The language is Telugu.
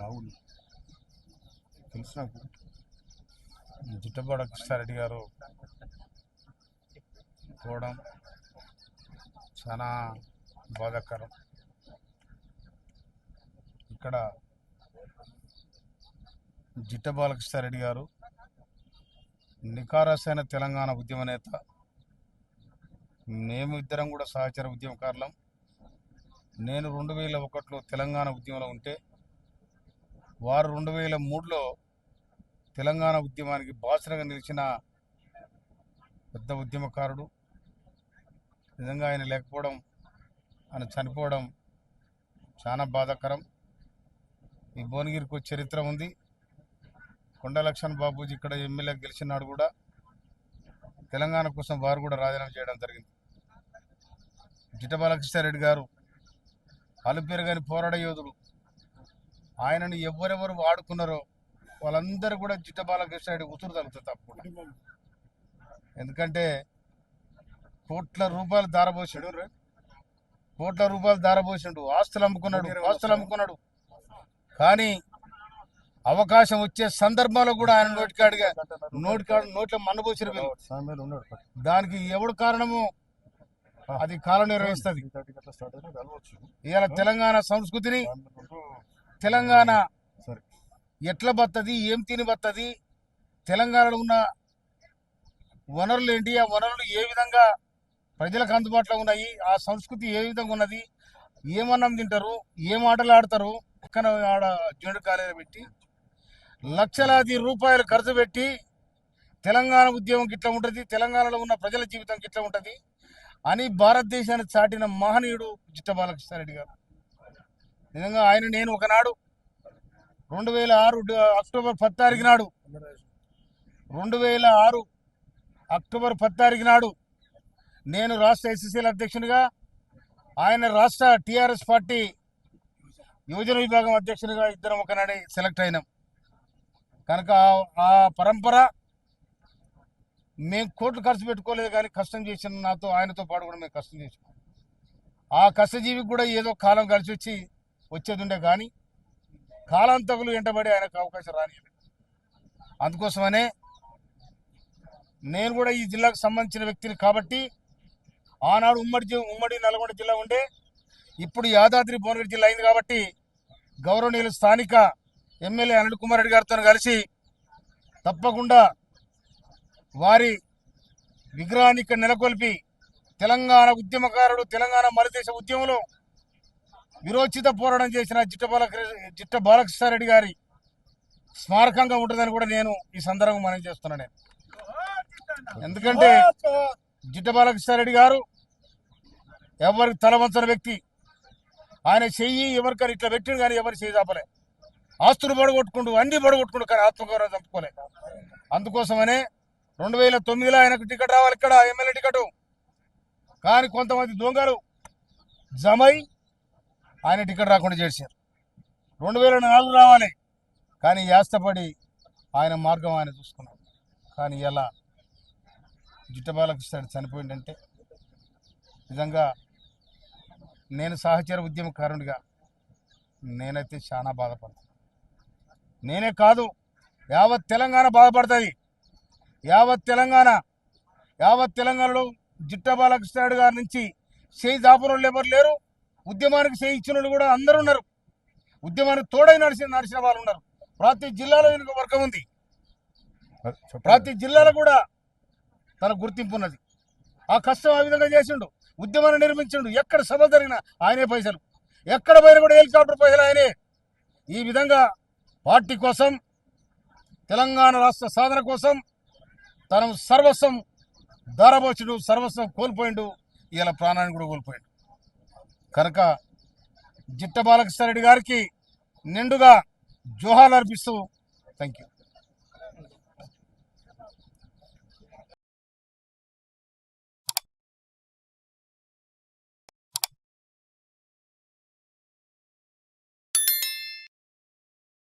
రాహుల్ తెలుసు నాకు. జిట్టబాడ కృష్ణారెడ్డి గారు పోవడం చాలా బాధాకరం. ఇక్కడ జిట్ట బాలకృష్ణారెడ్డి గారు నికారసైన తెలంగాణ ఉద్యమ నేత. మేము ఇద్దరం కూడా సహచర ఉద్యమకారులం. నేను 2001లో తెలంగాణ ఉద్యమంలో ఉంటే వారు 2003లో తెలంగాణ ఉద్యమానికి బాసరగా నిలిచిన పెద్ద ఉద్యమకారుడు. నిజంగా ఆయన లేకపోవడం, ఆయన చనిపోవడం చాలా బాధాకరం. ఈ భువనగిరికి ఒక చరిత్ర ఉంది. కొండ లక్ష్మణ్ బాబూజీ ఇక్కడ ఎమ్మెల్యే గెలిచినాడు కూడా తెలంగాణ కోసం వారు కూడా రాజీనామా చేయడం జరిగింది. జిట్ట బాలకృష్ణారెడ్డి గారు అలుపేరుగాని పోరాట యోధుడు. ఆయనను ఎవరెవరు వాడుకున్నారో వాళ్ళందరూ కూడా జిట్ట బాలకృష్ణారెడ్డి ఉసురు తగ్గుతుంది తప్పకుండా. ఎందుకంటే కోట్ల రూపాయలు దారబోసిండు, ఆస్తులు అమ్ముకున్నాడు. కానీ అవకాశం వచ్చే సందర్భంలో కూడా ఆయన నోట్లో మన్నబోసిన దానికి ఎవడు కారణము అది కాలం నిర్వహిస్తుంది. ఇవాళ తెలంగాణ సంస్కృతిని, తెలంగాణ ఎట్లా బత్తది, ఏం తిని బత్తది, తెలంగాణలో ఉన్న వనరులు ఏంటి, ఆ వనరులు ఏ విధంగా ప్రజలకు అందుబాటులో ఉన్నాయి, ఆ సంస్కృతి ఏ విధంగా ఉన్నది, ఏమన్నం తింటారు, ఏం ఆటలు ఆడతారు, పక్కన ఆడ జోడు కాలేజీ పెట్టి లక్షలాది రూపాయలు ఖర్చు పెట్టి తెలంగాణ ఉద్యమం గిట్లా ఉంటుంది, తెలంగాణలో ఉన్న ప్రజల జీవితం గిట్లా ఉంటుంది అని భారతదేశాన్ని చాటిన మహనీయుడు జిట్ట బాలకృష్ణారెడ్డి గారు. నిజంగా ఆయన నేను ఒకనాడు 2006 అక్టోబర్ 10 తారీఖు నాడు 2006 అక్టోబర్ 10 తారీఖు నాడు నేను రాష్ట్ర ఎస్సీసీల అధ్యక్షునిగా, ఆయన రాష్ట్ర టీఆర్ఎస్ పార్టీ యువజన విభాగం అధ్యక్షునిగా ఇద్దరం ఒకనాడే సెలెక్ట్ అయినాం. కనుక ఆ పరంపర మేము కోట్లు ఖర్చు పెట్టుకోలేదు, కానీ కష్టం చేసిన నాతో ఆయనతో పాటు కూడా మేము కష్టం చేసాం. ఆ కష్టజీవికి కూడా ఏదో కాలం కలిసి వచ్చేది ఉండే, కానీ కాలాంతకులు వెంటబడి ఆయనకు అవకాశం రానియలేదు. అందుకోసమనే నేను కూడా ఈ జిల్లాకు సంబంధించిన వ్యక్తిని కాబట్టి ఆనాడు ఉమ్మడి నల్గొండ జిల్లా ఉండే, ఇప్పుడు యాదాద్రి భువనగిరి జిల్లా అయింది కాబట్టి గౌరవనీయులు స్థానిక ఎమ్మెల్యే అనిల్ కుమార్ రెడ్డి గారితో కలిసి తప్పకుండా వారి విగ్రహాన్ని ఇక్కడ నెలకొల్పి తెలంగాణ ఉద్యమకారుడు, తెలంగాణ మరుదేశ ఉద్యమంలో విరోచిత పోరాటం చేసిన జిట్ట బాలకృష్ణారెడ్డి గారి స్మారకంగా ఉంటుందని కూడా నేను ఈ సందర్భంగా మనం చేస్తున్నాను. ఎందుకంటే జిట్ట బాలకృష్ణారెడ్డి గారు ఎవరికి తలవంచని వ్యక్తి. ఆయన చెయ్యి ఎవరికని ఇట్లా పెట్టిండు, కానీ ఎవరు చేయి చాపలే. ఆస్తులు పడగొట్టుకుంటూ అన్ని పడగొట్టుకుంటూ, కానీ ఆత్మగౌరవం చంపుకోలే. అందుకోసమనే 2009లో ఆయనకు టికెట్ రావాలి, ఇక్కడ ఎమ్మెల్యే టికెట్. కానీ కొంతమంది దొంగలు జమై ఆయన టికెట్ రాకుండా చేశారు. 2004 రావాలి, కానీ యాస్తపడి ఆయన మార్గం ఆయన చూసుకున్నాడు. కానీ ఎలా జిట్ట బాలకృష్ణారెడ్డి చనిపోయిందంటే నిజంగా నేను సహచర ఉద్యమకారునిగా నేనైతే చాలా బాధపడతాను. నేనే కాదు, యావత్ తెలంగాణ బాధపడుతుంది. యావత్ తెలంగాణలో జిట్ట బాలకృష్ణారెడ్డి గారి నుంచి చేయి దాపున వాళ్ళు ఎవరు లేరు. ఉద్యమానికి చేయి ఇచ్చిన వాళ్ళు కూడా అందరూ ఉన్నారు. ఉద్యమానికి తోడై నడిచిన వాళ్ళు ఉన్నారు. ప్రతి జిల్లాలో ఈయనకు వర్గం ఉంది. ప్రతి జిల్లాలో కూడా తన గుర్తింపు ఉన్నది. ఆ కష్టం ఆ విధంగా చేసిండు, ఉద్యమాన్ని నిర్మించిండు. ఎక్కడ సభ జరిగినా ఆయనే పైసలు, ఎక్కడ పోయినా కూడా హెలికాప్టర్ పైసలు ఆయనే. ఈ విధంగా పార్టీ కోసం, తెలంగాణ రాష్ట్ర సాధన కోసం తన సర్వస్వం దారబోచుడు, సర్వస్వం కోల్పోయిండు. ఇలా ప్రాణాన్ని కూడా కోల్పోయిండు. కనుక జిట్ట బాలకృష్ణారెడ్డి గారికి నిండుగా జోహార్లు అర్పిస్తూ థ్యాంక్ యూ.